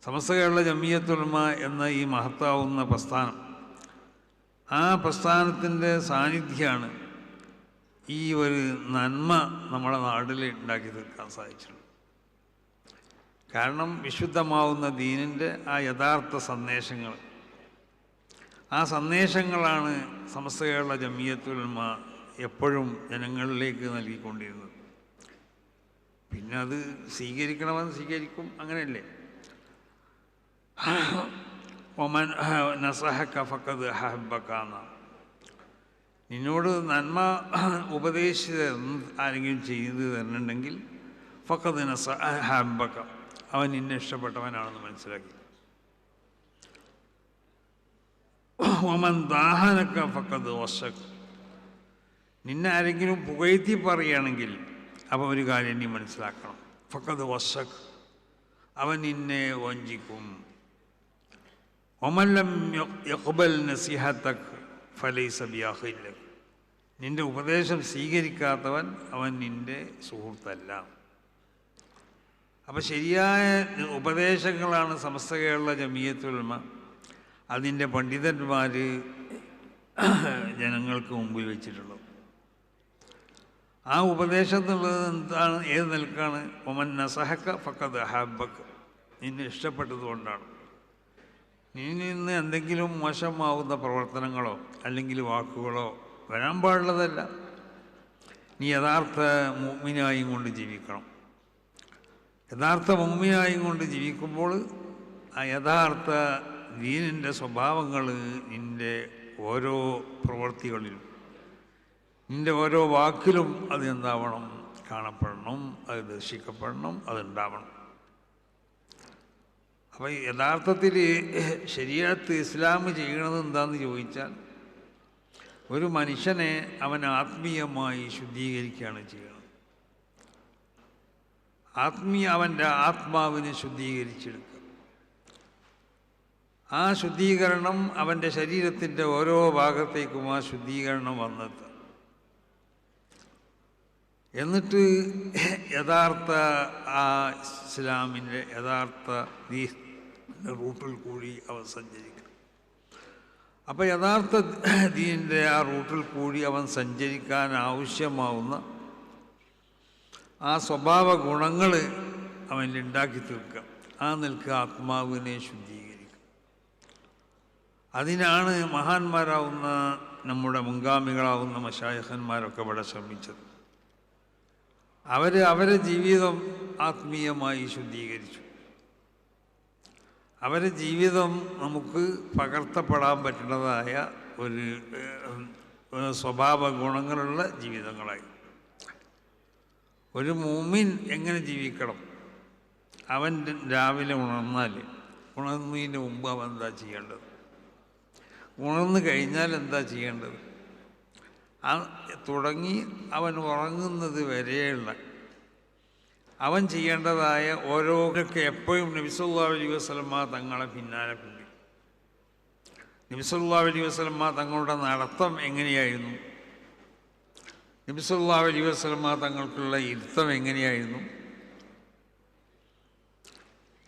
സമസ്ത കേരള ജമിയത്തുൽ ഉലമ എന്ന ഈ മഹത്താവുന്ന പ്രസ്ഥാനം, ആ പ്രസ്ഥാനത്തിൻ്റെ സാന്നിധ്യമാണ് ഈ ഒരു നന്മ നമ്മുടെ നാട്ടിൽ ഉണ്ടാക്കി തീർക്കാൻ സാധിച്ചിട്ടുള്ളത്. കാരണം വിശുദ്ധമാവുന്ന ദീനിൻ്റെ ആ യഥാർത്ഥ സന്ദേശങ്ങൾ, ആ സന്ദേശങ്ങളാണ് സമസ്ത കേരള ജമിയത്തുൽ ഉലമ എപ്പോഴും ജനങ്ങളിലേക്ക് നൽകിക്കൊണ്ടിരുന്നത്. പിന്നെ അത് സ്വീകരിക്കണമെന്ന് സ്വീകരിക്കും, അങ്ങനെയല്ലേ. ഒമൻ നസഹക ഫഖദ് അഹബ്ബക, നിന്നോട് നന്മ ഉപദേശിച്ച് ആരെങ്കിലും ചെയ്തു തരുന്നുണ്ടെങ്കിൽ ഫഖദ് അഹബ്ബക, അവൻ നിന്നെ ഇഷ്ടപ്പെട്ടവനാണെന്ന് മനസ്സിലാക്കി. ഒമൻ ദാഹനക ഫഖദ് വശക, നിന്നെ ആരെങ്കിലും പുകഴ്ത്തി പറയുകയാണെങ്കിൽ അപ്പോൾ ഒരു കാര്യം നീ മനസ്സിലാക്കണം, ഫഖദ് വശക, അവൻ നിന്നെ വഞ്ചിക്കും. ഒമൻ ലം യഖ്ബൽ നസിഹതക ഫലൈസ ബിഅഖിൻ ലക, നിന്റെ ഉപദേശം സ്വീകരിക്കാത്തവൻ അവൻ നിന്റെ സുഹൃത്തല്ല. അപ്പം ശരിയായ ഉപദേശങ്ങളാണ് സമസ്ത കേരള ജമിയത്തുൽ ഉലമ അതിൻ്റെ പണ്ഡിതന്മാർ ജനങ്ങൾക്ക് മുമ്പിൽ വെച്ചിട്ടുള്ളത്. ആ ഉപദേശം എന്നുള്ളത് എന്താണ്, ഏത് നിലക്കാണ്? ഒമൻ നസഹക ഫഖദ് അഹബ്ബക, നിന്നെ ഇഷ്ടപ്പെട്ടതുകൊണ്ടാണ്. നിന്നിൽ നിന്ന് എന്തെങ്കിലും മോശമാവുന്ന പ്രവർത്തനങ്ങളോ അല്ലെങ്കിൽ വാക്കുകളോ വരാൻ പാടുള്ളതല്ല. നീ യഥാർത്ഥ മുഅ്മിനായും കൊണ്ട് ജീവിക്കണം. യഥാർത്ഥ മുഅ്മിനായും കൊണ്ട് ജീവിക്കുമ്പോൾ ആ യഥാർത്ഥ ദീനിൻ്റെ സ്വഭാവങ്ങൾ നിൻ്റെ ഓരോ പ്രവൃത്തികളിലും, നിൻ്റെ ഓരോ വാക്കിലും അത് എന്താവണം? കാണപ്പെടണം, അത് ദർശിക്കപ്പെടണം, അതുണ്ടാവണം. അപ്പോൾ യഥാർത്ഥത്തിൽ ശരീഅത്ത് ഇസ്ലാം ചെയ്യണത് എന്താണെന്ന് ചോദിച്ചാൽ, ഒരു മനുഷ്യനെ അവൻ ആത്മീയമായി ശുദ്ധീകരിക്കുകയാണ് ചെയ്യുന്നത്. അവൻ്റെ ആത്മാവിനെ ശുദ്ധീകരിച്ചെടുക്കുക. ആ ശുദ്ധീകരണം അവൻ്റെ ശരീരത്തിൻ്റെ ഓരോ ഭാഗത്തേക്കും ആ ശുദ്ധീകരണം വന്നെത്തുക. എന്നിട്ട് യഥാർത്ഥ ആ ഇസ്ലാമിൻ്റെ യഥാർത്ഥ റൂട്ടിൽ കൂടി അവൻ സഞ്ചരിക്കണം. അപ്പോൾ യഥാർത്ഥ ദീനിൻ്റെ ആ റൂട്ടിൽ കൂടി അവൻ സഞ്ചരിക്കാൻ ആവശ്യമാവുന്ന ആ സ്വഭാവ ഗുണങ്ങൾ അവനിൽ ഉണ്ടാക്കി തീർക്കുക. ആ നിൽക്കുക ആത്മാവിനെ ശുദ്ധീകരിക്കുക. അതിനാണ് മഹാന്മാരാവുന്ന നമ്മുടെ മുൻഗാമികളാവുന്ന മശായിഖന്മാരൊക്കെ ഇവിടെ ശ്രമിച്ചത്. അവരെ ജീവിതം ആത്മീയമായി ശുദ്ധീകരിച്ചു. അവരെ ജീവിതം നമുക്ക് പകർത്തപ്പെടാൻ പറ്റുന്നതായ ഒരു സ്വഭാവ ഗുണങ്ങളുള്ള ജീവിതങ്ങളായി. ഒരു മുഅ്മിൻ എങ്ങനെ ജീവിക്കണം? അവൻ രാവിലെ ഉണർന്നതിന് മുമ്പ് അവൻ എന്താ ചെയ്യേണ്ടത്? ഉണർന്നു കഴിഞ്ഞാൽ എന്താ ചെയ്യേണ്ടത്? തുടങ്ങി അവൻ ഉറങ്ങുന്നത് വരെയുള്ള അവൻ ചെയ്യേണ്ടതായ ഓരോക്കെ എപ്പോഴും നബി സല്ലല്ലാഹു അലൈഹി വസല്ലമ തങ്ങളെ പിന്നാലെ കൂടി. നബി സല്ലല്ലാഹു അലൈഹി വസല്ലമ തങ്ങളുടെ നടത്തം എങ്ങനെയായിരുന്നു? നബി സല്ലല്ലാഹു അലൈഹി വസല്ലമ തങ്ങൾക്കുള്ള ഇരുത്തം എങ്ങനെയായിരുന്നു?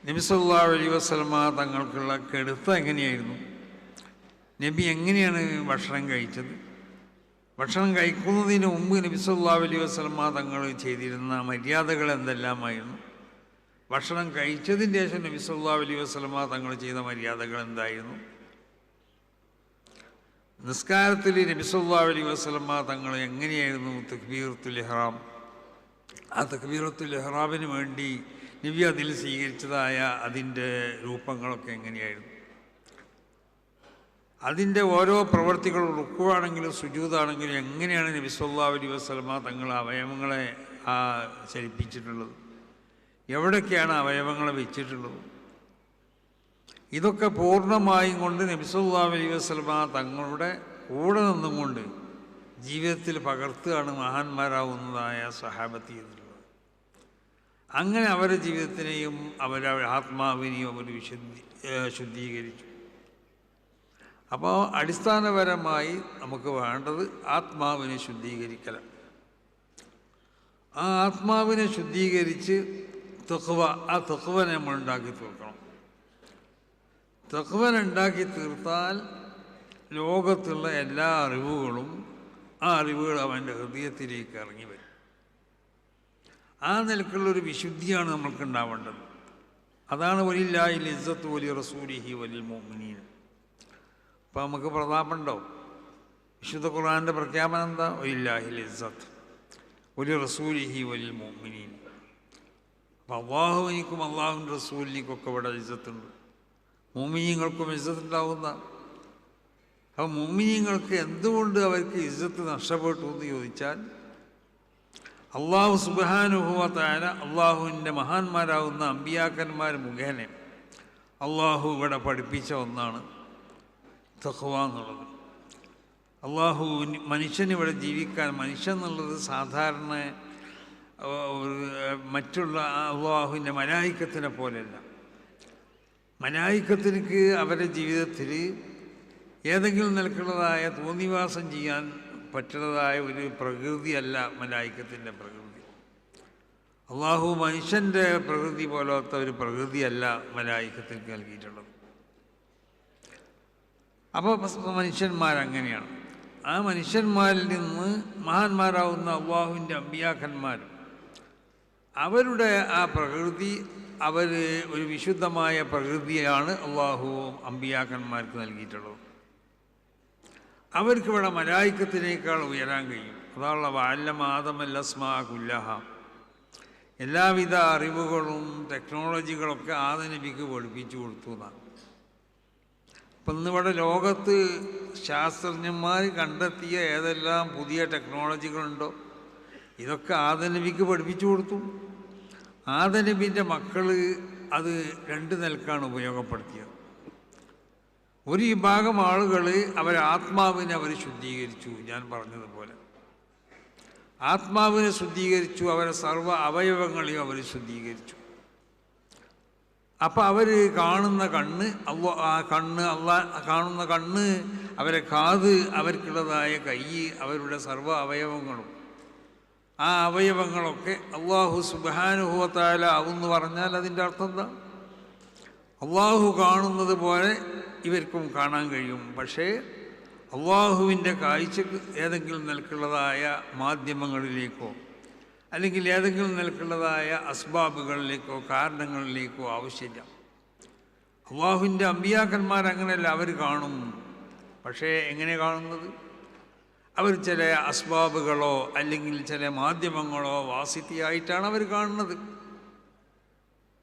നബി സല്ലല്ലാഹു അലൈഹി വസല്ലമ തങ്ങൾക്കുള്ള കെടുത്തം എങ്ങനെയായിരുന്നു? നബി എങ്ങനെയാണ് ഭക്ഷണം കഴിച്ചത്? ഭക്ഷണം കഴിക്കുന്നതിന് മുമ്പ് നബി സല്ലല്ലാഹു അലൈഹി വസല്ലമ തങ്ങൾ ചെയ്തിരുന്ന മര്യാദകൾ എന്തെല്ലാമായിരുന്നു? ഭക്ഷണം കഴിച്ചതിന് ശേഷം നബി സല്ലല്ലാഹു അലൈഹി വസല്ലമ തങ്ങൾ ചെയ്ത മര്യാദകൾ എന്തായിരുന്നു? നിസ്കാരത്തിൽ നബി സല്ലല്ലാഹു അലൈഹി വസല്ലമ തങ്ങൾ എങ്ങനെയായിരുന്നു തക്ബീറത്തുൽ ഇഹ്റാം? ആ തക്ബീറത്തുൽ ഇഹ്റാമിന് വേണ്ടി നബി അതിൽ സ്വീകരിച്ചതായ അതിൻ്റെ രൂപങ്ങളൊക്കെ എങ്ങനെയായിരുന്നു? അതിൻ്റെ ഓരോ പ്രവൃത്തികളും റുക്കുവാണെങ്കിലും സുജൂദാണെങ്കിലും എങ്ങനെയാണ് നബി സല്ലല്ലാഹു അലൈഹി വസല്ലമ തങ്ങൾ അവയവങ്ങളെ ചലിപ്പിച്ചിട്ടുള്ളത്? എവിടൊക്കെയാണ് അവയവങ്ങളെ വെച്ചിട്ടുള്ളത്? ഇതൊക്കെ പൂർണ്ണമായും കൊണ്ട് നബി സല്ലല്ലാഹു അലൈഹി വസല്ലമ തങ്ങളുടെ കൂടെ നിന്നും കൊണ്ട് ജീവിതത്തിൽ പകർത്തുകയാണ് മഹാന്മാരാവുന്നതായ സഹാബത്ത് ചെയ്തിട്ടുള്ളത്. അങ്ങനെ അവരുടെ ജീവിതത്തിനെയും അവരുടെ ആത്മാവിനെയും അവർ ശുദ്ധീകരിച്ചു. അപ്പോൾ അടിസ്ഥാനപരമായി നമുക്ക് വേണ്ടത് ആത്മാവിനെ ശുദ്ധീകരിക്കലാണ്. ആ ആത്മാവിനെ ശുദ്ധീകരിച്ച് തഖ്വ, ആ തഖ്വനെ നമ്മൾ ഉണ്ടാക്കി തീർക്കണം. തഖ്വനുണ്ടാക്കി തീർത്താൽ ലോകത്തുള്ള എല്ലാ അറിവുകളും ആ അറിവുകൾ അവൻ്റെ ഹൃദയത്തിലേക്ക് ഇറങ്ങി വരും. ആ നിലക്കുള്ളൊരു വിശുദ്ധിയാണ് നമ്മൾക്ക് ഉണ്ടാവേണ്ടത്. അതാണ് വലില്ലാഹിൽ ഇസ്സത്ത് വലി റസൂലിഹി വലിൽ മുഅ്മിനീൻ. അപ്പോൾ നമുക്ക് പ്രതാപമുണ്ടോ? വിശുദ്ധ ഖുർആൻ്റെ പ്രഖ്യാപനം എന്താ? വലില്ലാഹിൽ ഇസ്സത്ത് വലി റസൂലിഹി വലിൽ മുഅ്മിനീൻ. അപ്പോൾ അള്ളാഹുവിനിക്കും അള്ളാഹുവിൻ്റെ റസൂലിനിക്കൊക്കെ ഇവിടെ ഇസ്സത്തുണ്ട്, മുഅ്മിനീങ്ങൾക്കും ഇസ്സത്തുണ്ടാവുന്ന. അപ്പോൾ മുഅ്മിനീങ്ങൾക്ക് എന്തുകൊണ്ട് അവർക്ക് ഇസ്സത്ത് നഷ്ടപ്പെട്ടു എന്ന് ചോദിച്ചാൽ, അള്ളാഹു സുബ്ഹാനഹു വ തആല അള്ളാഹുവിൻ്റെ മഹാന്മാരാവുന്ന അമ്പിയാക്കന്മാർ മുഖേന അള്ളാഹു ഇവിടെ പഠിപ്പിച്ച ഒന്നാണ് തഖ്വ എന്നുള്ളത്. അള്ളാഹു മനുഷ്യനിവിടെ ജീവിക്കാൻ, മനുഷ്യൻ എന്നുള്ളത് സാധാരണ മറ്റുള്ള അള്ളാഹുവിൻ്റെ മലായിക്കത്തിനെ പോലെയല്ല. മലായിക്കത്തിനക്ക് അവരുടെ ജീവിതത്തിൽ ഏതെങ്കിലും നിലക്കുള്ളതായ തോന്നിവാസം ചെയ്യാൻ പറ്റുന്നതായ ഒരു പ്രകൃതിയല്ല മലായിക്കത്തിൻ്റെ പ്രകൃതി. അള്ളാഹു മനുഷ്യൻ്റെ പ്രകൃതി പോലത്തെ ഒരു പ്രകൃതിയല്ല മലായിക്കത്തിന് നൽകിയിട്ടുള്ളത്. അപ്പോൾ മനുഷ്യന്മാരങ്ങനെയാണ്. ആ മനുഷ്യന്മാരിൽ നിന്ന് മഹാന്മാരാവുന്ന അള്ളാഹുവിൻ്റെ അമ്പിയാക്കന്മാർ, അവരുടെ ആ പ്രകൃതി, അവർ ഒരു വിശുദ്ധമായ പ്രകൃതിയാണ് അള്ളാഹു അമ്പിയാക്കന്മാർക്ക് നൽകിയിട്ടുള്ളത്. അവർക്കിവിടെ മലായിക്കത്തിനേക്കാൾ ഉയരാൻ കഴിയും. അതാണുള്ള വഅല്ലമ ആദമൽ അസ്മാഅ കുല്ലഹ. എല്ലാവിധ അറിവുകളും ടെക്നോളജികളൊക്കെ ആദനബിക്ക് പഠിപ്പിച്ചു കൊടുത്തു എന്നാണ്. അപ്പം ഇന്നിവിടെ ലോകത്ത് ശാസ്ത്രജ്ഞന്മാർ കണ്ടെത്തിയ ഏതെല്ലാം പുതിയ ടെക്നോളജികളുണ്ടോ ഇതൊക്കെ ആദനബിക്ക് പഠിപ്പിച്ചു കൊടുത്തു. ആദനബിൻ്റെ മക്കൾ അത് രണ്ട് നിലക്കാണ് ഉപയോഗപ്പെടുത്തിയത്. ഒരു വിഭാഗം ആളുകൾ ആത്മാവിനെ അവർ ശുദ്ധീകരിച്ചു. ഞാൻ പറഞ്ഞതുപോലെ ആത്മാവിനെ ശുദ്ധീകരിച്ചു, അവരെ സർവ്വ അവയവങ്ങളെയും അവർ ശുദ്ധീകരിച്ചു. അപ്പം അവർ കാണുന്ന കണ്ണ് കാണുന്ന കണ്ണ്, അവരെ കാത്, അവർക്കുള്ളതായ കൈ, അവരുടെ സർവ്വ അവയവങ്ങളും, ആ അവയവങ്ങളൊക്കെ അള്ളാഹു സുബ്ഹാനഹു വ തആല ആവുമെന്ന് പറഞ്ഞാൽ അതിൻ്റെ അർത്ഥം എന്താ? അള്ളാഹു കാണുന്നത് പോലെ ഇവർക്കും കാണാൻ കഴിയും. പക്ഷേ അള്ളാഹുവിൻ്റെ കാഴ്ചക്ക് ഏതെങ്കിലും നിലക്കുള്ളതായ മാധ്യമങ്ങളിലേക്കോ അല്ലെങ്കിൽ ഏതെങ്കിലും നിലക്കുള്ളതായ അസ്ബാബുകളിലേക്കോ കാരണങ്ങളിലേക്കോ ആവശ്യമില്ല. അള്ളാഹുവിൻ്റെ അമ്പിയാക്കന്മാരങ്ങനെയല്ല, അവർ കാണും. പക്ഷേ എങ്ങനെ കാണുന്നത്? അവർ ചില അസ്ബാബുകളോ അല്ലെങ്കിൽ ചില മാധ്യമങ്ങളോ വാസിത്തിയായിട്ടാണ് അവർ കാണുന്നത്.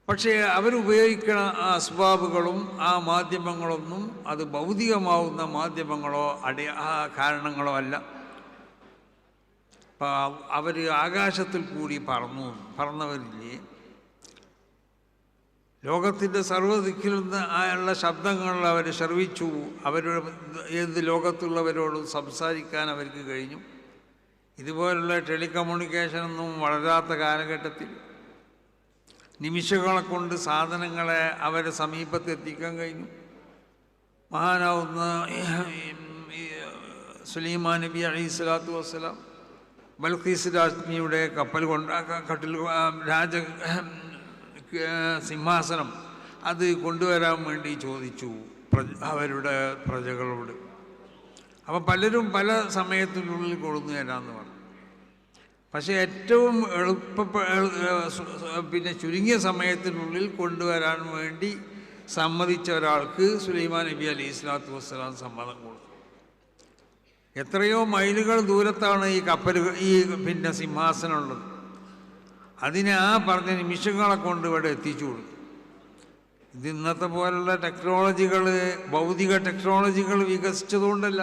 പക്ഷേ അവരുപയോഗിക്കുന്ന ആ അസ്ബാബുകളും ആ മാധ്യമങ്ങളൊന്നും അത് ഭൗതികമാവുന്ന മാധ്യമങ്ങളോ ആ കാരണങ്ങളോ അല്ല. അവർ ആകാശത്തിൽ കൂടി പറന്നവരില്ലേ, ലോകത്തിൻ്റെ സർവ്വദിക്കിൽ നിന്ന് ഉള്ള ശബ്ദങ്ങൾ അവർ ശ്രവിച്ചു. അവരുടെ ഏത് ലോകത്തുള്ളവരോടും സംസാരിക്കാൻ അവർക്ക് കഴിഞ്ഞു. ഇതുപോലുള്ള ടെലികമ്മ്യൂണിക്കേഷനൊന്നും വളരാത്ത കാലഘട്ടത്തിൽ നിമിഷങ്ങളെ കൊണ്ട് സാധനങ്ങളെ അവരുടെ സമീപത്ത് എത്തിക്കാൻ കഴിഞ്ഞു. മഹാനാവുന്ന സുലൈമാൻ നബി അലൈഹിസ്സലാത്തു വസ്സലാം ബൽഖീസ് രാജ്ഞിയുടെ കപ്പൽ സിംഹാസനം അത് കൊണ്ടുവരാൻ വേണ്ടി ചോദിച്ചു അവരുടെ പ്രജകളോട്. അപ്പം പലരും പല സമയത്തിനുള്ളിൽ കൊണ്ടു തരാമെന്ന് പറഞ്ഞു. പക്ഷേ ഏറ്റവും ചുരുങ്ങിയ സമയത്തിനുള്ളിൽ കൊണ്ടുവരാൻ വേണ്ടി സമ്മതിച്ച ഒരാൾക്ക് സുലൈമാൻ നബി അലൈഹി സ്വലാത്തു വസ്സലാം സമ്മതം കൊടുത്തു. എത്രയോ മൈലുകൾ ദൂരത്താണ് ഈ സിംഹാസനമുള്ളത്. അതിനെ ആ പറഞ്ഞ നിമിഷങ്ങളെ കൊണ്ട് ഇവിടെ എത്തിച്ചു കൊടുത്തു. ഇത് ഇന്നത്തെ പോലുള്ള ടെക്നോളജികൾ, ഭൗതിക ടെക്നോളജികൾ വികസിച്ചതുകൊണ്ടല്ല.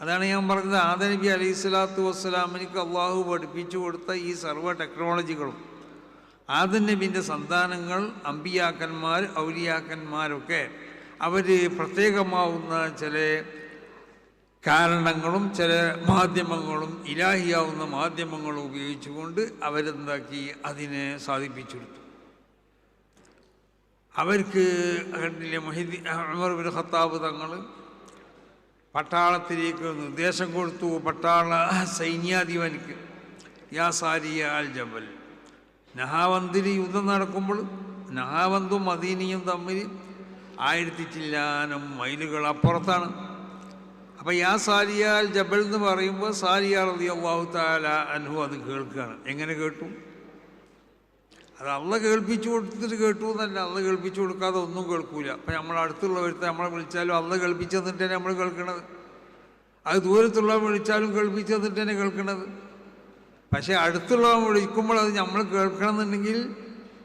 അതാണ് ഞാൻ പറഞ്ഞത്, ആദം നബി അലൈഹി സ്വലാത്തു വസ്സലാമിനിക്ക് അള്ളാഹു പഠിപ്പിച്ചു കൊടുത്ത ഈ സർവ്വ ടെക്നോളജികളും ആദം നബിൻ്റെ സന്താനങ്ങൾ, അമ്പിയാക്കന്മാർ, ഔലിയാക്കന്മാരൊക്കെ അവർ പ്രത്യേകമാവുന്ന ചില കാരണങ്ങളും ചില മാധ്യമങ്ങളും ഇലാഹിയാവുന്ന മാധ്യമങ്ങളും ഉപയോഗിച്ചുകൊണ്ട് അവരെന്താക്കി അതിനെ സാധിപ്പിച്ചെടുത്തു. അവർക്ക് കണ്ടില്ലേ, ഉമർ ഇബ്നു ഖത്താബ് തങ്ങൾ പട്ടാളത്തിലേക്ക് നിർദ്ദേശം കൊടുത്തു. പട്ടാള സൈന്യാധിപനിക്ക് യാ സാരിയ അൽ ജബൽ, നഹാവന്തിൽ യുദ്ധം നടക്കുമ്പോൾ നഹാവന്തും മദീനയും തമ്മിൽ 1000 ചില്ലാനം മൈലുകൾ അപ്പുറത്താണ്. അപ്പം യാ സാലിയാൽ ജബൽ എന്ന് പറയുമ്പോൾ സാലിയ റളിയല്ലാഹു തആല അൻഹു അത് കേൾക്കുകയാണ്. എങ്ങനെ കേട്ടു? അത് അള്ള കേൾപ്പിച്ചു കൊടുത്തിട്ട് കേട്ടു എന്നല്ല, അള്ള കേൾപ്പിച്ചു കൊടുക്കാതെ ഒന്നും കേൾക്കൂല. അപ്പം നമ്മൾ അടുത്തുള്ളവരുത്തെ നമ്മളെ വിളിച്ചാലും അള്ള കേൾപ്പിച്ചു തന്നിട്ട് തന്നെ നമ്മൾ കേൾക്കണത്, അത് ദൂരത്തുള്ളവൻ വിളിച്ചാലും കേൾപ്പിച്ചു തന്നിട്ട് തന്നെ കേൾക്കണത്. പക്ഷേ അടുത്തുള്ളവൻ വിളിക്കുമ്പോൾ അത് നമ്മൾ കേൾക്കണമെന്നുണ്ടെങ്കിൽ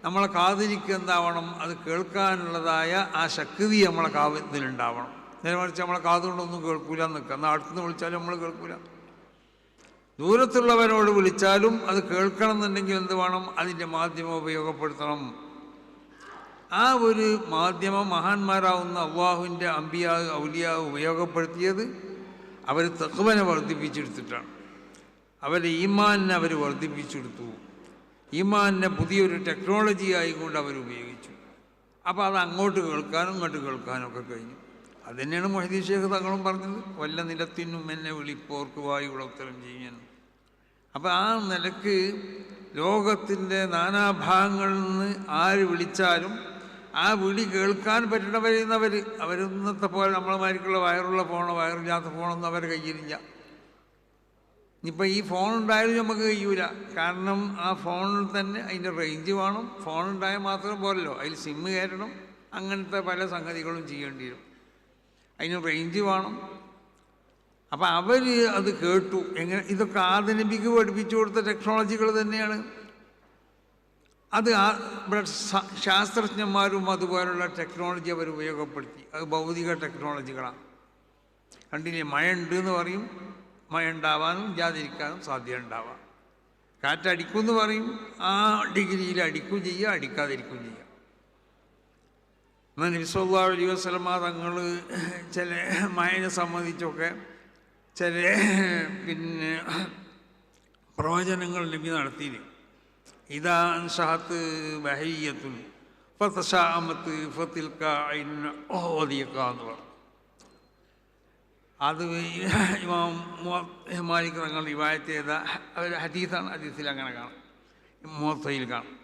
നമ്മളെ കാതിരിക്ക് എന്താവണം? അത് കേൾക്കാനുള്ളതായ ആ ശക്തി നമ്മളെ കാതിലുണ്ടാവണം. നേരെ മറിച്ച് നമ്മളെ കാതുകൊണ്ടൊന്നും കേൾക്കൂല നിൽക്കുക. എന്നാൽ അടുത്തുനിന്ന് വിളിച്ചാലും നമ്മൾ കേൾക്കൂല. ദൂരത്തുള്ളവരോട് വിളിച്ചാലും അത് കേൾക്കണം എന്നുണ്ടെങ്കിൽ എന്ത് വേണം? അതിൻ്റെ മാധ്യമം ഉപയോഗപ്പെടുത്തണം. ആ ഒരു മാധ്യമം മഹാന്മാരാവുന്ന അള്ളാഹുവിൻ്റെ അമ്പിയാ ഔലിയാ ഉപയോഗപ്പെടുത്തിയത് അവർ തഖ്വനെ വർദ്ധിപ്പിച്ചെടുത്തിട്ടാണ്. അവരുടെ ഈമാനിനെ അവർ വർദ്ധിപ്പിച്ചെടുത്തു. ഈമാനിനെ പുതിയൊരു ടെക്നോളജി ആയിക്കൊണ്ട് അവർ ഉപയോഗിച്ചു. അപ്പോൾ അത് അങ്ങോട്ട് കേൾക്കാനും ഇങ്ങോട്ട് കേൾക്കാനും ഒക്കെ കഴിഞ്ഞു. അത് തന്നെയാണ് മൊഹീദി ശൈഖ് തങ്ങളും പറഞ്ഞത്, വല്ല നിലത്തിനും എന്നെ വിളിപ്പോർക്ക് വായുവിടെ ഉത്തരം ചെയ്യാൻ. അപ്പം ആ നിലക്ക് ലോകത്തിൻ്റെ നാനാഭാഗങ്ങളിൽ നിന്ന് ആര് വിളിച്ചാലും ആ വിളി കേൾക്കാൻ പറ്റുന്നവർ അവരിന്നത്തെ പോലെ നമ്മളമാർക്കുള്ള വയറുള്ള ഫോണോ വയറില്ലാത്ത ഫോണൊന്നും അവരുടെ കയ്യിലില്ല. ഇനിയിപ്പോൾ ഈ ഫോൺ ഉണ്ടായാലും നമുക്ക് കഴിയൂല. കാരണം ആ ഫോണിൽ തന്നെ അതിൻ്റെ റേഞ്ച് വേണം. ഫോൺ ഉണ്ടായാൽ മാത്രം പോരല്ലോ, അതിൽ സിമ്മ് കയറ്റണം, അങ്ങനത്തെ പല സംഗതികളും ചെയ്യേണ്ടി വരും. അതിന് റേഞ്ച് വേണം. അപ്പം അവർ അത് കേട്ടു. എങ്ങനെ? ഇതൊക്കെ ആധുനിക പഠിപ്പിച്ചു കൊടുത്ത ടെക്നോളജികൾ തന്നെയാണ്. അത് ഇവിടെ ശാസ്ത്രജ്ഞന്മാരും അതുപോലുള്ള ടെക്നോളജി അവർ ഉപയോഗപ്പെടുത്തി. അത് ഭൗതിക ടെക്നോളജികളാണ്. കണ്ടില്ലേ, മഴ ഉണ്ട് എന്ന് പറയും, മഴ ഉണ്ടാവാനും ഇല്ലാതിരിക്കാനും സാധ്യത ഉണ്ടാവാം. കാറ്റടിക്കുമെന്ന് പറയും, ആ ഡിഗ്രിയിൽ അടിക്കും ചെയ്യുക, അടിക്കാതിരിക്കും ചെയ്യുക. എന്നാൽ നബി സല്ലല്ലാഹു അലൈഹി വസല്ലമ തങ്ങൾ ചില മഴയെ സംബന്ധിച്ചൊക്കെ ചില പ്രവചനങ്ങൾ നബി നടത്തിയിരുന്നു. ഇദാ അൻശഅത് ബഹയ്യത്തുൻ ഫതശാഅമത് ഫതിൽക ഐന ഓദിക എന്ന് പറഞ്ഞു. അത് ഇമാം മാലിക് തങ്ങൾ റിവായത്ത് ചെയ്ത ഒരു ഹദീസാണ്. ഹദീസിൽ അങ്ങനെ കാണാം, മുവത്തയിൽ കാണാം.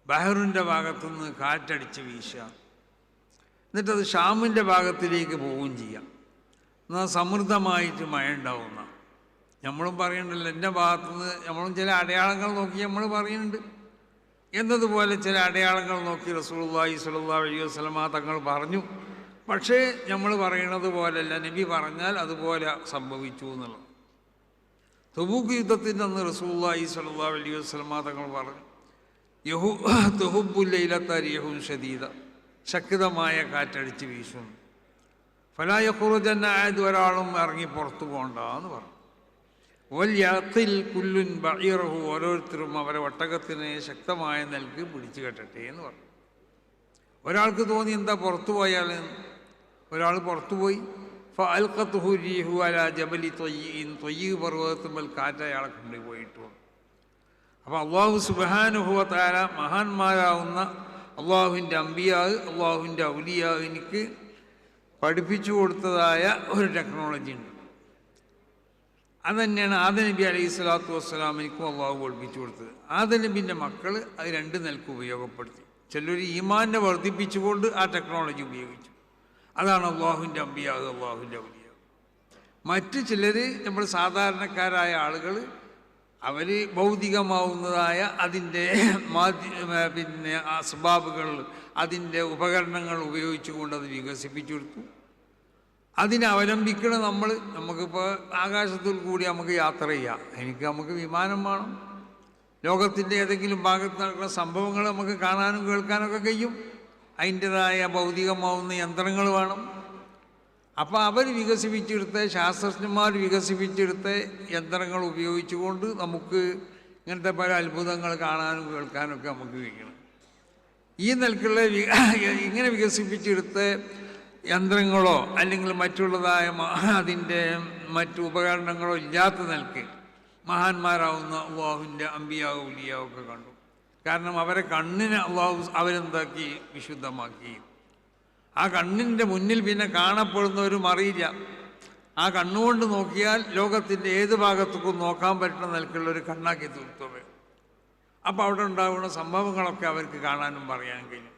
ബഹറിൻ്റെ ഭാഗത്തുനിന്ന് കാറ്റടിച്ച് വീശുക, എന്നിട്ടത് ഷാമിൻ്റെ ഭാഗത്തിലേക്ക് പോവുകയും ചെയ്യാം. എന്നാൽ സമൃദ്ധമായിട്ട് മഴ ഉണ്ടാവുന്ന നമ്മളും പറയുന്നുണ്ടല്ലോ, എൻ്റെ ഭാഗത്തുനിന്ന് നമ്മളും ചില അടയാളങ്ങൾ നോക്കി നമ്മൾ പറയുന്നുണ്ട്. എന്നതുപോലെ ചില അടയാളങ്ങൾ നോക്കി റസൂലുള്ളാഹി സ്വല്ലല്ലാഹു അലൈഹി വസല്ലമ തങ്ങൾ പറഞ്ഞു. പക്ഷേ നമ്മൾ പറയണത് പോലെയല്ല, നബി പറഞ്ഞാൽ അതുപോലെ സംഭവിച്ചു എന്നുള്ളത്. തബൂക്ക് യുദ്ധത്തിൻ്റെ അന്ന് റസൂലുള്ളാഹി സ്വല്ലല്ലാഹു അലൈഹി വസല്ലമ തങ്ങൾ പറഞ്ഞു, തുഹുബ്ബുൽ ലൈലത റിഹുൻ ശദീദ, ശക്തമായ കാറ്റടിച്ച് വീശും. ഫലാ യഖ്റുജന്ന അഹദ്, ഒരാളും ഇറങ്ങി പുറത്തു പോകണ്ട എന്ന് പറഞ്ഞു. വൽയഖിൽ കുല്ലുൻ ബഈറഹു, ഓരോരുത്തരും അവരെ ഒട്ടകത്തിനെ ശക്തമായ നിലക്ക് പിടിച്ചു കെട്ടട്ടെ എന്ന് പറഞ്ഞു. ഒരാൾക്ക് തോന്നി എന്താ പുറത്തു പോയാൽ, ഒരാൾ പുറത്തുപോയി. ഫഅൽഖതുഹു റീഹു അലാ ജബലി ത്വയ്യിൻ, ത്വയ്യ് പർവ്വതത്തുമ്പോൾ കാറ്റ് അയാളെ കൊണ്ടുപോയിട്ടു. അപ്പോൾ അല്ലാഹു സുബ്ഹാനഹു വ തആല മഹാന്മാരാവുന്ന അള്ളാഹുവിൻ്റെ അമ്പിയാ അള്ളാഹുവിൻ്റെ ഔലിയാ എനിക്ക് പഠിപ്പിച്ചു കൊടുത്തതായ ഒരു ടെക്നോളജി ഉണ്ട്. അതുതന്നെയാണ് ആദം നബി അലൈഹി സ്വലാത്തു വസ്സലാമിനും അള്ളാഹു പഠിപ്പിച്ചു കൊടുത്തത്. ആദം നബിൻ്റെ മക്കൾ അത് രണ്ട് നിലക്ക് ഉപയോഗപ്പെടുത്തി. ചിലർ ഈമാനെ വർദ്ധിപ്പിച്ചുകൊണ്ട് ആ ടെക്നോളജി ഉപയോഗിച്ചു. അതാണ് അള്ളാഹുവിൻ്റെ അമ്പിയാ അള്ളാഹുവിൻ്റെ ഔലിയാ. മറ്റ് ചിലർ നമ്മൾ സാധാരണക്കാരായ ആളുകൾ അവർ ഭൗതികമാവുന്നതായ അതിൻ്റെ അസ്ബാബുകൾ, അതിൻ്റെ ഉപകരണങ്ങൾ ഉപയോഗിച്ചുകൊണ്ട് അത് വികസിപ്പിച്ചെടുത്തു. അതിനെ അവലംബിക്കണം നമ്മൾ. നമുക്കിപ്പോൾ ആകാശത്തിൽ കൂടി നമുക്ക് യാത്ര ചെയ്യാം. നമുക്ക് വിമാനം വേണം. ലോകത്തിൻ്റെ ഏതെങ്കിലും ഭാഗത്ത് നടക്കുന്ന സംഭവങ്ങൾ നമുക്ക് കാണാനും കേൾക്കാനൊക്കെ കഴിയും. അതിൻ്റെതായ ഭൗതികമാവുന്ന യന്ത്രങ്ങൾ വേണം. അപ്പോൾ അവർ വികസിപ്പിച്ചെടുത്ത, ശാസ്ത്രജ്ഞന്മാർ വികസിപ്പിച്ചെടുത്ത യന്ത്രങ്ങൾ ഉപയോഗിച്ചുകൊണ്ട് നമുക്ക് ഇങ്ങനത്തെ പല അത്ഭുതങ്ങൾ കാണാനും കേൾക്കാനൊക്കെ നമുക്ക് കഴിയണം. ഈ നിലക്കുള്ള ഇങ്ങനെ വികസിപ്പിച്ചെടുത്ത യന്ത്രങ്ങളോ അല്ലെങ്കിൽ മറ്റുള്ളതായ അതിൻ്റെ മറ്റു ഉപകരണങ്ങളോ ഇല്ലാത്ത നിലക്ക് മഹാന്മാരാവുന്ന അള്ളാഹുവിൻ്റെ അമ്പിയാ ഔലിയാ ഒക്കെ കണ്ടു. കാരണം അവരെ കണ്ണിനെ അള്ളാഹു അവരെന്താക്കി? വിശുദ്ധമാക്കി. ആ കണ്ണിൻ്റെ മുന്നിൽ പിന്നെ കാണപ്പെടുന്നവരും അറിയില്ല. ആ കണ്ണുകൊണ്ട് നോക്കിയാൽ ലോകത്തിൻ്റെ ഏത് ഭാഗത്തേക്കും നോക്കാൻ പറ്റുന്ന നിലക്കുള്ളൊരു കണ്ണാക്കി തീർത്തവർ. അപ്പോൾ അവിടെ ഉണ്ടാകുന്ന സംഭവങ്ങളൊക്കെ അവർക്ക് കാണാനും പറയാനും കഴിയും.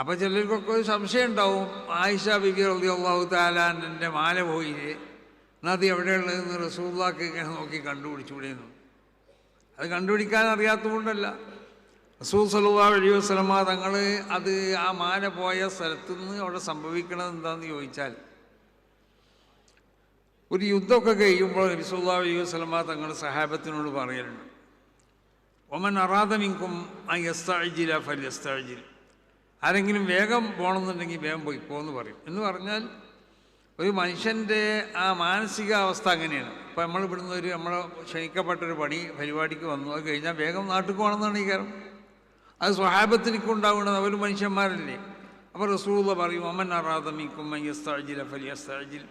അപ്പം ചിലർക്കൊക്കെ ഒരു സംശയം ഉണ്ടാവും, ആയിഷ ബിബി റളിയല്ലാഹു തആല അൻഹയുടെ മാല പോയില്ലേ, എന്നാൽ അത് എവിടെയുള്ളതെന്ന് റസൂലുള്ളാഹിക്ക് ഇങ്ങനെ നോക്കി കണ്ടുപിടിച്ചുകൂടെയെന്നു. അത് കണ്ടുപിടിക്കാൻ അറിയാത്തതുകൊണ്ടല്ല. റസൂൽ സല്ലല്ലാഹു അലൈഹി വസല്ലമ തങ്ങൾ അത് ആ മാല പോയ സ്ഥലത്തു നിന്ന് അവിടെ സംഭവിക്കണത് എന്താണെന്ന് ചോദിച്ചാൽ, ഒരു യുദ്ധമൊക്കെ കഴിയുമ്പോൾ നബി സല്ലല്ലാഹു അലൈഹി വസല്ലമ തങ്ങൾ സഹാബത്തിനോട് പറയലുണ്ട്, ഒമൻ അറാദ മിൻകും അൻ യസ്തഅജില ഫൽയസ്തഅജിൽ, ആരെങ്കിലും വേഗം പോകണമെന്നുണ്ടെങ്കിൽ വേഗം പോയിക്കോന്ന് പറയും. എന്ന് പറഞ്ഞാൽ ഒരു മനുഷ്യൻ്റെ ആ മാനസികാവസ്ഥ അങ്ങനെയാണ്. ഇപ്പം നമ്മൾ ഇവിടുന്ന് നമ്മൾ ക്ഷണിക്കപ്പെട്ടൊരു പരിപാടിക്ക് വന്നു, അത് കഴിഞ്ഞാൽ വേഗം നാട്ടിൽ പോകണമെന്നാണ് ഈ കാരണം. അത് സ്വഹാബത്തിനിക്കുണ്ടാവുന്നത്, അവർ മനുഷ്യന്മാരല്ലേ. അപ്പോൾ റസൂലുള്ളാഹി പറയും, ഒമൻ അറാദ മിൻകും അൻ യസ്തഅജില ഫൽയസ്തഅജിൽ,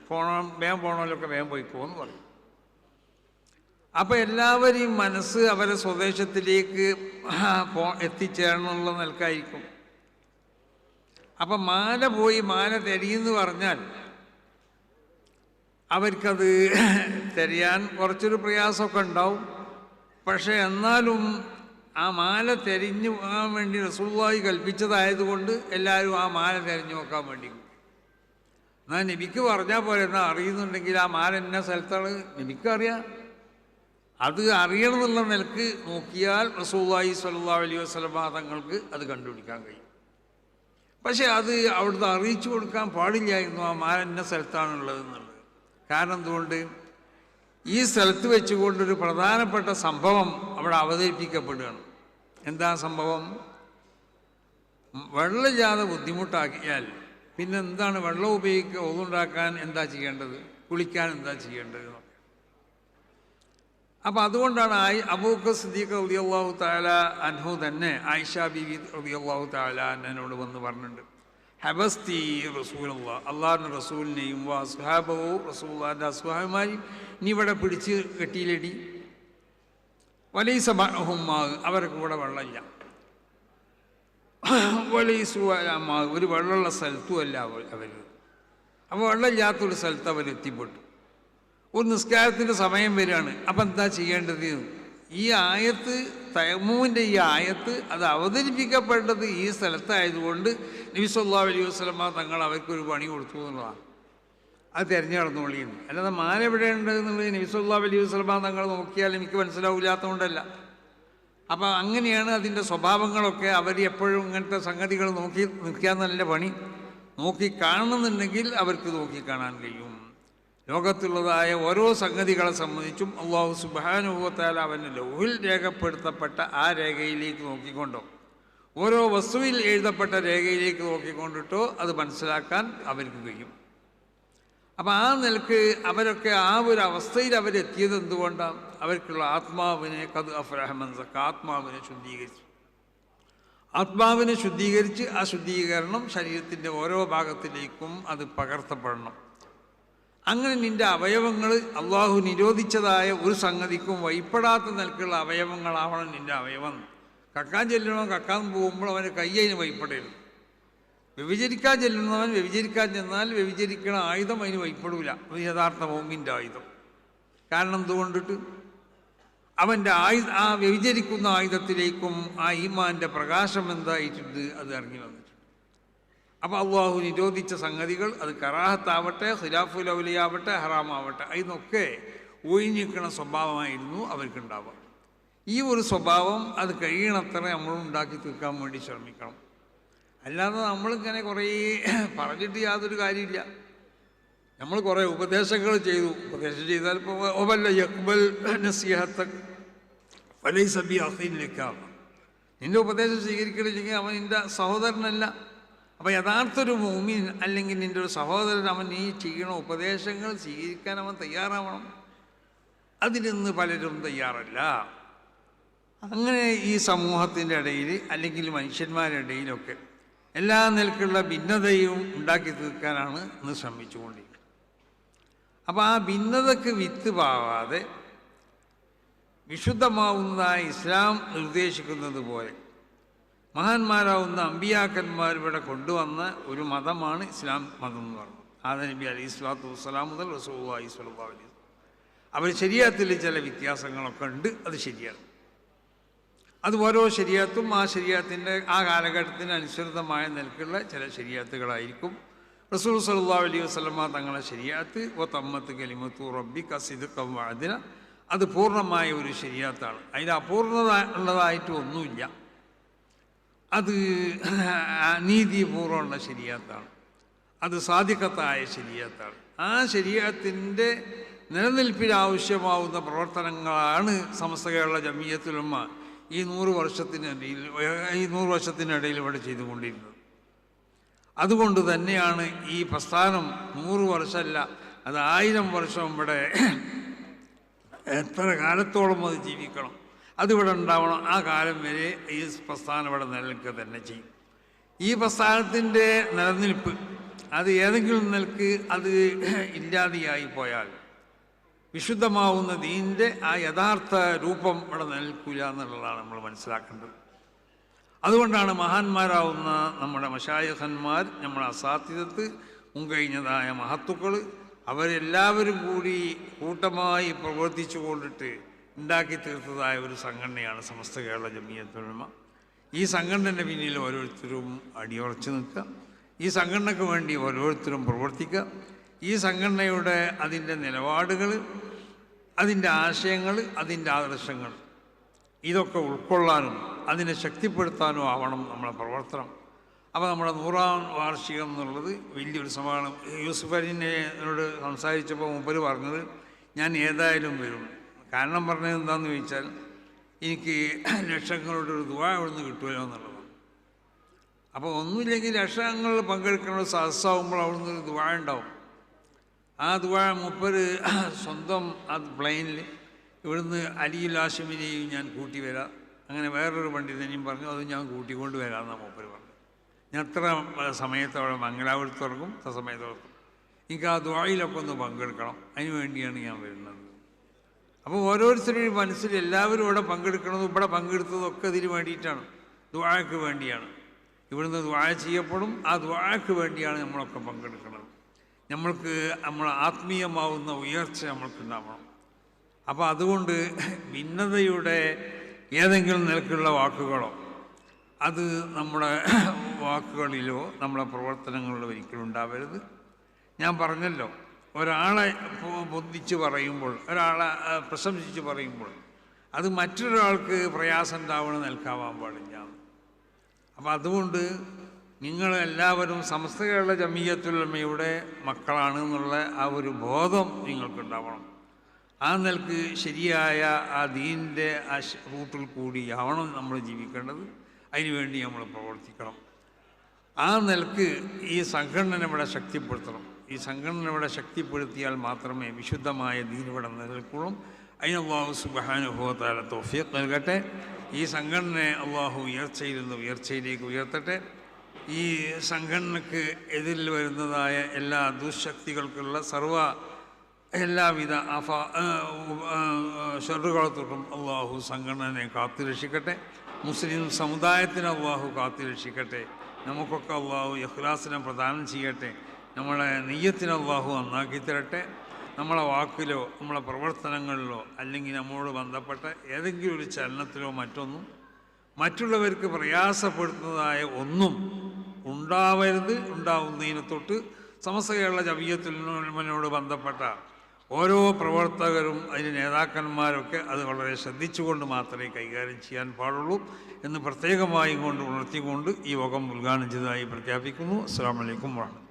വേഗം പോകണമല്ലൊക്കെ വേഗം പോയിക്കോന്ന് പറയും. അപ്പോൾ എല്ലാവരെയും മനസ്സ് അവരെ സ്വദേശത്തിലേക്ക് എത്തിച്ചേരണമെന്നുള്ള നിലക്കായിരിക്കും. അപ്പം മാല പോയി മാല തിരയെന്ന് പറഞ്ഞാൽ അവർക്കത് തിരയാൻ കുറച്ചൊരു പ്രയാസമൊക്കെ ഉണ്ടാവും. പക്ഷേ എന്നാലും ആ മാല തിരഞ്ഞു പോകാൻ വേണ്ടി റസൂലുള്ളാഹി കൽപ്പിച്ചതായതുകൊണ്ട് എല്ലാവരും ആ മാല തിരഞ്ഞു നോക്കാൻ വേണ്ടി. എന്നാൽ നബിക്ക് പറഞ്ഞാൽ പോലെ എന്നാൽ അറിയുന്നുണ്ടെങ്കിൽ ആ മാല എന്ന സ്ഥലത്താണ് നബിക്കറിയാം. അത് അറിയണമെന്നുള്ള നിലക്ക് നോക്കിയാൽ റസൂലുള്ളാഹി സ്വല്ലല്ലാഹു അലൈഹി വസല്ലമ തങ്ങൾക്ക് അത് കണ്ടുപിടിക്കാൻ കഴിയും. പക്ഷേ അത് അവിടുന്ന് അറിയിച്ചു കൊടുക്കാൻ പാടില്ലായിരുന്നു ആ മാല എന്ന സ്ഥലത്താണുള്ളതെന്നുള്ളത്. കാരണം എന്തുകൊണ്ട്? ഈ സ്ഥലത്ത് വെച്ചുകൊണ്ടൊരു പ്രധാനപ്പെട്ട സംഭവം അവിടെ അവതരിപ്പിക്കപ്പെടുകയാണ്. എന്താ സംഭവം? വെള്ളമില്ലാതെ ബുദ്ധിമുട്ടാക്കിയാൽ പിന്നെ എന്താണ് വെള്ളം ഉപയോഗിക്കുക? ഒന്നുണ്ടാക്കാൻ എന്താ ചെയ്യേണ്ടത്? കുളിക്കാൻ എന്താ ചെയ്യേണ്ടത്? അപ്പം അതുകൊണ്ടാണ് അബൂബക്കർ സിദ്ദീഖ് റളിയല്ലാഹു തആല അൻഹു തന്നെ ആയിഷ ബീവി റളിയല്ലാഹു തആല അൻഹയോട് വന്ന് പറഞ്ഞിട്ടുണ്ട്, ഹബസ്തി റസൂലുള്ളാഹ്, അള്ളാഹുവിൻ്റെ റസൂലിനെയും അസ്ഹാബഹു, റസൂലുള്ളാഹിൻ്റെ അസ്ഹാബിമാരെയും നീ ഇവിടെ പിടിച്ച് കെട്ടിയിലടി. വലൈസ മഅഹും മാ, അവർക്ക് കൂടെ വെള്ളമില്ല. വലൈസു മാ, ഒരു വെള്ളമുള്ള സ്ഥലത്തുമല്ല അവർ. അപ്പോൾ വെള്ളമില്ലാത്തൊരു സ്ഥലത്ത് അവരെത്തിപ്പെട്ടു. ഒരു നിസ്കാരത്തിൻ്റെ സമയം വരികയാണ്. അപ്പം എന്താ ചെയ്യേണ്ടത്? ഈ ആയത്ത്, തയമ്മൂമിൻ്റെ ഈ ആയത്ത് അത് അവതരിപ്പിക്കപ്പെട്ടത് ഈ സ്ഥലത്തായതുകൊണ്ട് നബി സല്ലല്ലാഹു അലൈഹി വസല്ലമ തങ്ങൾ അവർക്കൊരു പണി കൊടുത്തു എന്നുള്ളതാണ്. അത് തിരഞ്ഞു നടന്നുകൊള്ളിയിരുന്നു. അല്ലാതെ മാല എവിടെയുണ്ട് എന്നുള്ളത് നബി സല്ലല്ലാഹു അലൈഹി വസല്ലമ തങ്ങൾ നോക്കിയാൽ എനിക്ക് മനസ്സിലാവില്ലാത്തതുകൊണ്ടല്ല. അപ്പം അങ്ങനെയാണ് അതിൻ്റെ സ്വഭാവങ്ങളൊക്കെ. അവർ എപ്പോഴും ഇങ്ങനത്തെ സംഗതികൾ നോക്കി നിൽക്കാൻ നല്ല പണി. നോക്കി കാണുന്നുണ്ടെങ്കിൽ അവർക്ക് നോക്കി കാണാൻ കഴിയും. ലോകത്തുള്ളതായ ഓരോ സംഗതികളെ സംബന്ധിച്ചും അല്ലാഹു സുബ്ഹാനഹു വ തആല അവൻ്റെ ലൗഹിൽ രേഖപ്പെടുത്തപ്പെട്ട ആ രേഖയിലേക്ക് നോക്കിക്കൊണ്ടോ ഓരോ വസ്തുവിൽ എഴുതപ്പെട്ട രേഖയിലേക്ക് നോക്കിക്കൊണ്ടിട്ടോ അത് മനസ്സിലാക്കാൻ അവർക്ക് കഴിയും. അപ്പം ആ നിലക്ക് അവരൊക്കെ ആ ഒരു അവസ്ഥയിൽ അവരെത്തിയത് എന്തുകൊണ്ടാണ്? അവർക്കുള്ള ആത്മാവിനെ ഖദ് അഫ്ലഹ മൻ സക്ക, ആത്മാവിനെ ശുദ്ധീകരിച്ച് ആ ശുദ്ധീകരണം ശരീരത്തിൻ്റെ ഓരോ ഭാഗത്തിലേക്കും അത് പകർത്തപ്പെടണം. അങ്ങനെ നിൻ്റെ അവയവങ്ങൾ അള്ളാഹു നിരോധിച്ചതായ ഒരു സംഗതിക്കും വഴിപ്പെടാത്ത നിലക്കുള്ള അവയവങ്ങളാവണം നിൻ്റെ അവയവം. കക്കാൻ ചെല്ലണോ, കക്കാൻ പോകുമ്പോൾ അവൻ്റെ കൈ അതിന് വഴിപ്പെടരുത്. വ്യഭിചരിക്കാൻ ചെല്ലുന്നവൻ വ്യഭിചരിക്കാൻ ചെന്നാൽ വ്യഭിചരിക്കണ ആയുധം അതിന് വഴിപ്പെടില്ല. അത് യഥാർത്ഥ മോമിൻ്റെ ആയുധം. കാരണം എന്തുകൊണ്ടിട്ട് അവൻ്റെ ആ വ്യഭിചരിക്കുന്ന ആയുധത്തിലേക്കും ആ ഈമാൻ്റെ പ്രകാശം എന്തായിട്ടുണ്ട് അത് ഇറങ്ങി വന്നിട്ടുണ്ട്. അപ്പോൾ അള്ളാഹു നിരോധിച്ച സംഗതികൾ, അത് കറാഹത്താവട്ടെ, ഖിലാഫുൽ ഔലിയാവട്ടെ, ഹറാമാവട്ടെ, അതിനൊക്കെ ഒഴിഞ്ഞിരിക്കണ സ്വഭാവമായിരുന്നു അവർക്കുണ്ടാവുക. ഈ ഒരു സ്വഭാവം അത് കഴിയണത്ര നമ്മൾ ഉണ്ടാക്കി തീർക്കാൻ വേണ്ടി ശ്രമിക്കണം. അല്ലാതെ നമ്മളിങ്ങനെ കുറേ പറഞ്ഞിട്ട് യാതൊരു കാര്യമില്ല. നമ്മൾ കുറേ ഉപദേശങ്ങൾ ചെയ്തു. ഉപദേശം ചെയ്താൽ ഇപ്പോൾ ഒവല്ല യഖ്ബൽ നസീഹത്ത വലൈസ ബി അഖീൻ ലക, നിൻ്റെ ഉപദേശം സ്വീകരിക്കണമെങ്കിൽ അവൻ നിൻ്റെ സഹോദരനല്ല. അപ്പോൾ യഥാർത്ഥ ഒരു മുഅ്മിൻ അല്ലെങ്കിൽ നിൻ്റെ ഒരു സഹോദരൻ, അവൻ നീ ചെയ്യണ ഉപദേശങ്ങൾ സ്വീകരിക്കാൻ അവൻ തയ്യാറാവണം. അതിനിന്ന് പലരും തയ്യാറല്ല. അങ്ങനെ ഈ സമൂഹത്തിൻ്റെ ഇടയിൽ അല്ലെങ്കിൽ മനുഷ്യന്മാരുടെ ഇടയിലൊക്കെ എല്ലാ നിലക്കുള്ള ഭിന്നതയും ഉണ്ടാക്കി തീർക്കാനാണ് ഇന്ന് ശ്രമിച്ചുകൊണ്ടിരിക്കുന്നത്. അപ്പോൾ ആ ഭിന്നതയ്ക്ക് വിത്ത് പാവാതെ വിശുദ്ധമാവുന്ന ഇസ്ലാം നിർദ്ദേശിക്കുന്നത് പോലെ മഹാന്മാരാവുന്ന അമ്പിയാക്കന്മാർ ഇവിടെ കൊണ്ടുവന്ന ഒരു മതമാണ് ഇസ്ലാം മതം എന്ന് പറയുന്നത്. ആദം നബി അലൈഹി സ്വലാത്തു വസ്സലാം മുതൽ റസൂലുള്ളാഹി സ്വല്ലല്ലാഹു അലൈഹി വസല്ലം അവർ ശരീഅത്തിൽ ചില വ്യത്യാസങ്ങളൊക്കെ ഉണ്ട്, അത് ശരിയാണ്. അത് ഓരോ ശരീഅത്തും ആ ശരീഅത്തിൻ്റെ ആ കാലഘട്ടത്തിന് അനുസൃതമായ നിലക്കുള്ള ചില ശരീഅത്തുകളായിരിക്കും. റസൂൽ സല്ലല്ലാഹു അലൈഹി വസല്ലമ തങ്ങളുടെ ശരീഅത്ത് വതമ്മത്ത് കലിമത്തു റബ്ബിക സിദ്ഖൻ വഅദ്ല, അത് പൂർണ്ണമായ ഒരു ശരീഅത്താണ്. അതിന് അപൂർണത ഉള്ളതായിട്ട് ഒന്നുമില്ല. അത് നീതിപൂർവ്വമുള്ള ശരീഅത്താണ്. അത് സാദിഖത്തായ ശരീഅത്താണ്. ആ ശരീഅത്തിൻ്റെ നിലനിൽപ്പിനാവശ്യമാവുന്ന പ്രവർത്തനങ്ങളാണ് സമസ്ത കേരള ജമിയത്തുൽ ഉലമ ഈ 100 വർഷത്തിനിടയിൽ ഇവിടെ ചെയ്തുകൊണ്ടിരുന്നത്. അതുകൊണ്ട് തന്നെയാണ് ഈ പ്രസ്ഥാനം 100 വർഷമല്ല, അത് 1000 വർഷം ഇവിടെ എത്ര കാലത്തോളം അത് ജീവിക്കണം, അതിവിടെ ഉണ്ടാവണം. ആ കാലം വരെ ഈ പ്രസ്ഥാനം ഇവിടെ നിലനിൽക്കുക തന്നെ ചെയ്യും. ഈ പ്രസ്ഥാനത്തിൻ്റെ നിലനിൽപ്പ് അത് ഏതെങ്കിലും നിലക്ക് അത് ഇല്ലാതെയായി പോയാൽ വിശുദ്ധമാവുന്ന ദീനിൻ്റെ ആ യഥാർത്ഥ രൂപം ഇവിടെ നിലനിൽക്കില്ല എന്നുള്ളതാണ് നമ്മൾ മനസ്സിലാക്കേണ്ടത്. അതുകൊണ്ടാണ് മഹാന്മാരാവുന്ന നമ്മുടെ മശായിഖന്മാർ, നമ്മുടെ അസാത്തിദത്ത്, മുൻകഴിഞ്ഞതായ മഹത്തുക്കൾ, അവരെല്ലാവരും കൂടി കൂട്ടമായി പ്രവർത്തിച്ചു കൊണ്ടിട്ട് ഉണ്ടാക്കി തീർത്തതായ ഒരു സംഘടനയാണ് സമസ്ത കേരള ജമിയത്തുൽ ഉലമ. ഈ സംഘടനയുടെ പിന്നിൽ ഓരോരുത്തരും അടിയുറച്ചു നിൽക്കുക, ഈ സംഘടനയ്ക്ക് വേണ്ടി ഓരോരുത്തരും പ്രവർത്തിക്കുക. ഈ സംഘടനയുടെ അതിൻ്റെ നിലപാടുകൾ, അതിൻ്റെ ആശയങ്ങൾ, അതിൻ്റെ ആദർശങ്ങൾ, ഇതൊക്കെ ഉൾക്കൊള്ളാനും അതിനെ ശക്തിപ്പെടുത്താനും ആവണം നമ്മളെ പ്രവർത്തനം. അപ്പോൾ നമ്മുടെ 100ാം വാർഷികം എന്നുള്ളത് വലിയൊരു സമാധാനം. യൂസുഫ് അലിനോട് സംസാരിച്ചപ്പോൾ മൂപ്പര് പറഞ്ഞത് ഞാൻ ഏതായാലും വരും. കാരണം പറഞ്ഞത് എന്താണെന്ന് ചോദിച്ചാൽ എനിക്ക് ലക്ഷങ്ങളുടെ ഒരു ദുആ ഇവിടുന്ന് കിട്ടുമല്ലോ എന്നുള്ളതാണ്. അപ്പോൾ ഒന്നുമില്ലെങ്കിൽ ലക്ഷങ്ങൾ പങ്കെടുക്കുന്ന സദസ്സാവുമ്പോൾ അവിടുന്ന് ഒരു ദുആ ഉണ്ടാവും. ആ ദുആ മൂപ്പര് സ്വന്തം ആ പ്ലെയിനിൽ ഇവിടുന്ന് അലിയുൽ ഹാഷിമിനെയും ഞാൻ കൂട്ടി വരാം, അങ്ങനെ വേറൊരു പണ്ഡിതനെയും പറഞ്ഞു, അത് ഞാൻ കൂട്ടിക്കൊണ്ട് വരാമെന്നാണ് മൂപ്പര് പറഞ്ഞു. ഞാൻ അത്ര സമയത്ത് അവിടെ മംഗലാപുരത്ത് തുറക്കും, സമയത്ത് തുറക്കും. എനിക്ക് ആ ദുആയിലൊക്കെ ഒന്ന് പങ്കെടുക്കണം, അതിന് വേണ്ടിയാണ് ഞാൻ വരുന്നത്. അപ്പോൾ ഓരോരുത്തരുടെയും മനസ്സിൽ എല്ലാവരും ഇവിടെ പങ്കെടുക്കണതും ഇവിടെ പങ്കെടുത്തതൊക്കെ ഇതിന് വേണ്ടിയിട്ടാണ്, ദുആക്ക് വേണ്ടിയാണ്. ഇവിടുന്ന് ദുആ ചെയ്യപ്പെടും, ആ ദുആക്ക് വേണ്ടിയാണ് നമ്മളൊക്കെ പങ്കെടുക്കുന്നത്. നമ്മൾക്ക് നമ്മളെ ആത്മീയമാവുന്ന ഉയർച്ച നമ്മൾക്കുണ്ടാവണം. അപ്പോൾ അതുകൊണ്ട് ഭിന്നതയുടെ ഏതെങ്കിലും നിലക്കുള്ള വാക്കുകളോ അത് നമ്മുടെ വാക്കുകളിലോ നമ്മളെ പ്രവർത്തനങ്ങളിലോ ഒരിക്കലും ഉണ്ടാവരുത്. ഞാൻ പറഞ്ഞല്ലോ, ഒരാളെ പൊന്തിച്ച് പറയുമ്പോൾ, ഒരാളെ പ്രശംസിച്ച് പറയുമ്പോൾ അത് മറ്റൊരാൾക്ക് പ്രയാസം ഉണ്ടാവണ നിൽക്കാവാൻ പാടില്ല. അപ്പം അതുകൊണ്ട് നിങ്ങളെല്ലാവരും സമസ്ത കേരള ജമിയത്തുൽ ഉലമയുടെ മക്കളാണ് എന്നുള്ള ആ ഒരു ബോധം നിങ്ങൾക്കുണ്ടാവണം. ആ നിലക്ക് ശരിയായ ആ ദീനിൻ്റെ ആ റൂട്ടിൽ കൂടിയാവണം നമ്മൾ ജീവിക്കേണ്ടത്. അതിനുവേണ്ടി നമ്മൾ പ്രവർത്തിക്കണം. ആ നിലക്ക് ഈ സംഘടന ഇവിടെ ശക്തിപ്പെടുത്തണം. ഈ സംഘടന ഇവിടെ ശക്തിപ്പെടുത്തിയാൽ മാത്രമേ വിശുദ്ധമായ ദീൻ ഇവിടെ നിലനിൽക്കുള്ളൂ. അതിന് അല്ലാഹു സുബ്ഹാനഹു വ തആല തൗഫീഖ് നൽകട്ടെ. ഈ സംഘടനയെ അല്ലാഹു ഉയർച്ചയിലേക്ക് ഉയർത്തട്ടെ. ഈ സംഘടനയ്ക്ക് എതിരിൽ വരുന്നതായ എല്ലാ ദുശക്തികൾക്കുള്ള എല്ലാവിധ ഷർറുകളെ അല്ലാഹു സംഘടനയെ കാത്തുരക്ഷിക്കട്ടെ. മുസ്ലിം സമുദായത്തിന് അല്ലാഹു കാത്തുരക്ഷിക്കട്ടെ. നമുക്കൊക്കെ അല്ലാഹു ഇഖ്ലാസിനെ പ്രദാനം ചെയ്യട്ടെ. നമ്മളെ നിയ്യത്തിന് അല്ലാഹു നന്നാക്കി തരട്ടെ. നമ്മളെ വാക്കിലോ നമ്മളെ പ്രവർത്തനങ്ങളിലോ അല്ലെങ്കിൽ നമ്മളോട് ബന്ധപ്പെട്ട ഏതെങ്കിലും ഒരു ചലനത്തിലോ മറ്റൊന്നും മറ്റുള്ളവർക്ക് പ്രയാസപ്പെടുത്തുന്നതായ ഒന്നും ഉണ്ടാവരുത്. ഉണ്ടാവുന്നതിനെ തൊട്ട് സമസ്ത കേരള ജമിയത്തുൽ ഉലമയോട് ബന്ധപ്പെട്ട ഓരോ പ്രവർത്തകരും അതിന് നേതാക്കന്മാരൊക്കെ അത് വളരെ ശ്രദ്ധിച്ചുകൊണ്ട് മാത്രമേ കൈകാര്യം ചെയ്യാൻ പാടുള്ളൂ എന്ന് പ്രത്യേകമായി കൊണ്ട് ഉണർത്തിക്കൊണ്ട് ഈ യോഗം ഉദ്ഘാടനം ചെയ്തതായി പ്രഖ്യാപിക്കുന്നു. അസ്സലാമു അലൈക്കും വറഹ്മത്തുള്ളാഹി.